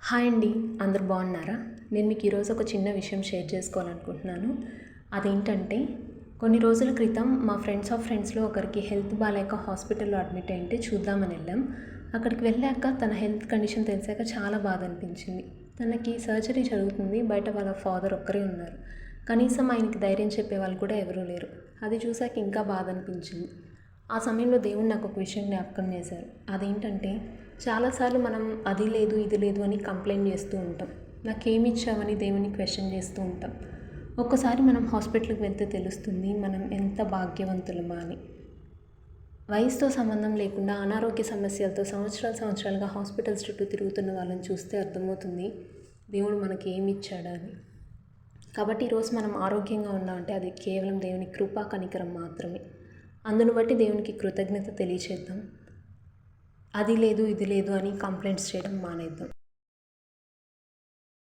Hi అండి. అందరూ బాగున్నారా? నేను మీకు ఈరోజు ఒక చిన్న విషయం షేర్ చేసుకోవాలనుకుంటున్నాను. అదేంటంటే కొన్ని రోజుల క్రితం మా ఫ్రెండ్స్లో ఒకరికి హెల్త్ బాగాలేక హాస్పిటల్లో అడ్మిట్ అయింటే చూద్దామని వెళ్ళాం. అక్కడికి వెళ్ళాక తన హెల్త్ కండిషన్ తెలిసాక చాలా బాధ అనిపించింది. తనకి సర్జరీ జరుగుతుంది. బయట వాళ్ళ ఫాదర్ ఒక్కరే ఉన్నారు. కనీసం ఆయనకి ధైర్యం చెప్పే వాళ్ళు కూడా ఎవరూ లేరు. అది చూసాక ఇంకా బాధ అనిపించింది. ఆ సమయంలో దేవుడు నాకు ఒక విషయం జ్ఞాపకం చేశారు. అదేంటంటే చాలాసార్లు మనం అది లేదు ఇది లేదు అని కంప్లైంట్ చేస్తూ ఉంటాం. నాకేమి ఇచ్చావని దేవుని క్వశ్చన్ చేస్తూ ఉంటాం. ఒక్కసారి మనం హాస్పిటల్కి వెళ్తే తెలుస్తుంది మనం ఎంత భాగ్యవంతులమా అని. వయసుతో సంబంధం లేకుండా అనారోగ్య సమస్యలతో సంవత్సరాలుగా హాస్పిటల్స్ చుట్టూ తిరుగుతున్న వాళ్ళని చూస్తే అర్థమవుతుంది దేవుడు మనకి ఏమి ఇచ్చాడా అని. కాబట్టి ఈరోజు మనం ఆరోగ్యంగా ఉన్నామంటే అది కేవలం దేవుని కృపా కనికరం మాత్రమే. అందును బట్టి దేవునికి కృతజ్ఞత తెలియచేద్దాం. అది లేదు ఇది లేదు అని కంప్లైంట్స్ చేయడం మానేద్దాం.